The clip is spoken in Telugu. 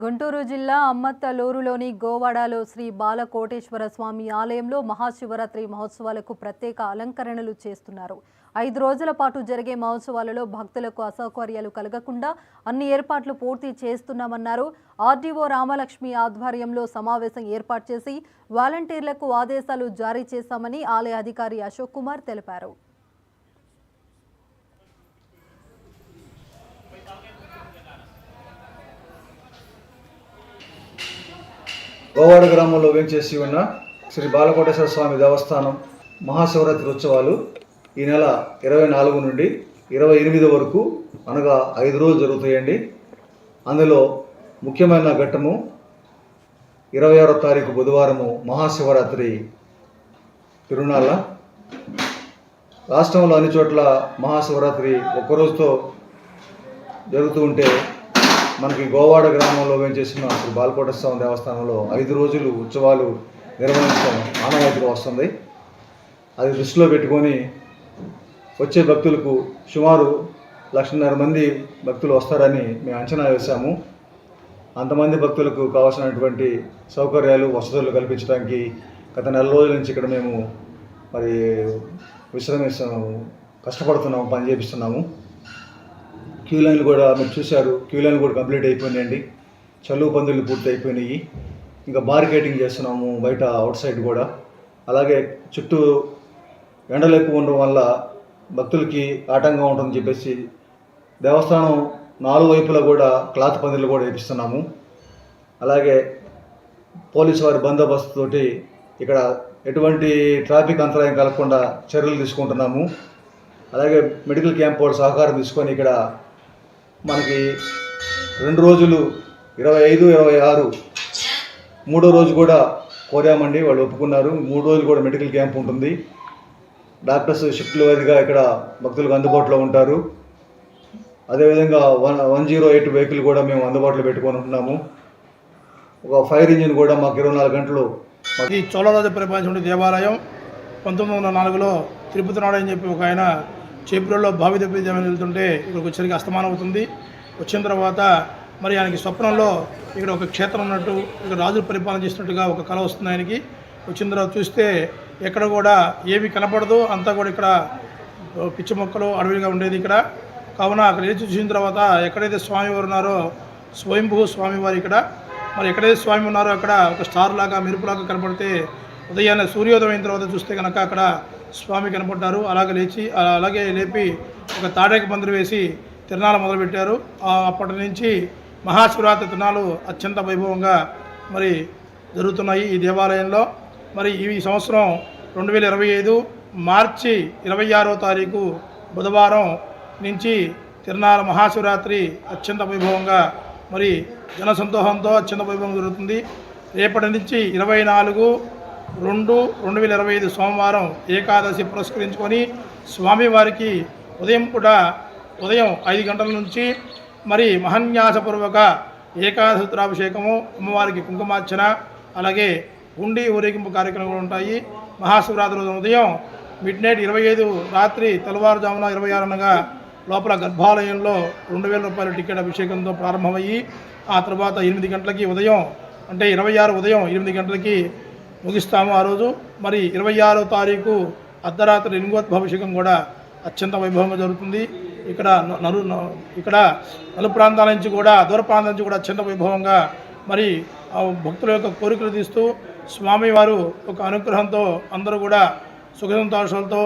గుంటూరు జిల్లా అమ్మత్తలూరులోని గోవాడలో శ్రీ బాలకోటేశ్వర స్వామి ఆలయంలో మహాశివరాత్రి మహోత్సవాలకు ప్రత్యేక అలంకరణలు చేస్తున్నారు. 5 రోజుల పాటు జరిగే మహోత్సవాలలో భక్తులకు అసౌకర్యాలు కలగకుండా అన్ని ఏర్పాట్లు పూర్తి చేస్తున్నామన్నారు. ఆర్డీఓ రామలక్ష్మి ఆధ్వర్యంలో సమావేశం ఏర్పాటు చేసి వాలంటీర్లకు ఆదేశాలు జారీ చేశామని ఆలయ అధికారి అశోక్ కుమార్ తెలిపారు. గోవాడ గ్రామంలో వేంచేసి ఉన్న శ్రీ బాలకోటేశ్వర స్వామి దేవస్థానం మహాశివరాత్రి ఉత్సవాలు ఈ నెల 24 నుండి 28 వరకు అనగా 5 రోజులు జరుగుతాయండి. అందులో ముఖ్యమైన ఘట్టము 26వ తారీఖు బుధవారము మహాశివరాత్రి తిరునాళ్ళ. రాష్ట్రంలో అన్ని చోట్ల మహాశివరాత్రి ఒక్కరోజుతో జరుగుతూ ఉంటే మనకి గోవాడ గ్రామంలో వేంచేసిన శ్రీ బాలకోటేశ్వర స్వామి దేవస్థానంలో 5 రోజులు ఉత్సవాలు నిర్వహించడం ఆనవాయితీగా వస్తుంది. అది దృష్టిలో పెట్టుకొని వచ్చే భక్తులకు సుమారు 1,50,000 మంది భక్తులు వస్తారని మేము అంచనా వేశాము. అంతమంది భక్తులకు కావాల్సినటువంటి సౌకర్యాలు వసతులు కల్పించడానికి గత నెల రోజుల నుంచి ఇక్కడ మేము మరి కష్టపడుతున్నాము, పని చేపిస్తున్నాము. క్యూ లైన్లు కూడా మీరు చూశారు, క్యూ లైన్లు కూడా కంప్లీట్ అయిపోయినాయండి. చలువు పందులు పూర్తి అయిపోయినాయి. ఇంకా బార్గేటింగ్ చేస్తున్నాము బయట అవుట్ సైడ్ కూడా. అలాగే చుట్టూ ఎండలు ఎక్కువ ఉండడం వల్ల భక్తులకి ఆటంకంగా ఉంటుందని చెప్పేసి దేవస్థానం 4 వైపులా కూడా క్లాత్ పందిళ్ళు కూడా వేపిస్తున్నాము. అలాగే పోలీసు వారి బందోబస్తు తోటి ఇక్కడ ఎటువంటి ట్రాఫిక్ అంతరాయం కలగకుండా చర్యలు తీసుకుంటున్నాము. అలాగే మెడికల్ క్యాంప్ వాళ్ళు సహకారం తీసుకొని ఇక్కడ మనకి 2 రోజులు 25, 26 3వ రోజు కూడా కోరామండి, వాళ్ళు ఒప్పుకున్నారు. 3 రోజులు కూడా మెడికల్ క్యాంప్ ఉంటుంది. డాక్టర్స్ షిఫ్ట్ల వారీగా ఇక్కడ భక్తులకు అందుబాటులో ఉంటారు. అదేవిధంగా 108 వెహికల్ కూడా మేము అందుబాటులో పెట్టుకొని ఉంటున్నాము. ఒక ఫైర్ ఇంజిన్ కూడా మాకు 24 గంటలు. ఈ చోళరాజు పరిపాలించిన దేవాలయం 1904లో తిరుపతి నాడని చెప్పి ఒక ఆయన చేపులలో భావి దెబ్బతీద్దామని వెళ్తుంటే ఇక్కడికి వచ్చేసరికి అస్తమానం అవుతుంది. వచ్చిన తర్వాత మరి ఆయనకి స్వప్నంలో ఇక్కడ ఒక క్షేత్రం ఉన్నట్టు, ఇక్కడ రాజులు పరిపాలన చేసినట్టుగా ఒక కళ వస్తుంది ఆయనకి. వచ్చిన తర్వాత చూస్తే ఎక్కడ కూడా ఏమీ కనపడదు, అంతా కూడా ఇక్కడ పిచ్చి మొక్కలు అడవిగా ఉండేది ఇక్కడ. కావున అక్కడ ఏది చూసిన తర్వాత ఎక్కడైతే స్వామివారు ఉన్నారో స్వయంభూ స్వామివారు ఇక్కడ, మరి ఎక్కడైతే స్వామి ఉన్నారో అక్కడ ఒక స్టార్ లాగా మెరుపులాగా కనపడితే ఉదయాన్నే సూర్యోదయం అయిన తర్వాత చూస్తే కనుక అక్కడ స్వామి కనపడ్డారు. అలాగే లేపి ఒక తాడేక పందిరి వేసి తిరణాలు మొదలుపెట్టారు. అప్పటి నుంచి మహాశివరాత్రి తిరణాలు అత్యంత వైభవంగా మరి జరుగుతున్నాయి ఈ దేవాలయంలో. మరి ఈ సంవత్సరం 2025 మార్చి 26వ తారీఖు బుధవారం నుంచి తిరణాల మహాశివరాత్రి అత్యంత వైభవంగా మరి జనసంతోషంతో అత్యంత వైభవం జరుగుతుంది. రేపటి నుంచి 24/2/2025 సోమవారం ఏకాదశి పురస్కరించుకొని స్వామివారికి ఉదయం 5 గంటల నుంచి మరి మహన్యాసపూర్వక ఏకాదశి రుద్రాభిషేకము, అమ్మవారికి కుంకుమార్చన, అలాగే గుండి ఊరేగింపు కార్యక్రమాలు ఉంటాయి. మహాశివరాత్రి ఉదయం మిడ్నైట్ 25 రాత్రి తెల్లవారుజామున 26 అనగా లోపల గర్భాలయంలో 2,000 రూపాయల టికెట్ అభిషేకంతో ప్రారంభమయ్యి ఆ తర్వాత 8 గంటలకి ఉదయం అంటే 26 ఉదయం 8 గంటలకి ముగిస్తాము ఆ రోజు. మరి 26వ తారీఖు అర్ధరాత్రి లింగోద్భాభిషేకం కూడా అత్యంత వైభవంగా జరుగుతుంది. ఇక్కడ నలు ప్రాంతాల నుంచి కూడా దూర ప్రాంతాల నుంచి కూడా అత్యంత వైభవంగా మరి భక్తుల యొక్క కోరికలు తీస్తూ స్వామివారు ఒక అనుగ్రహంతో అందరూ కూడా సుఖ సంతోషాలతో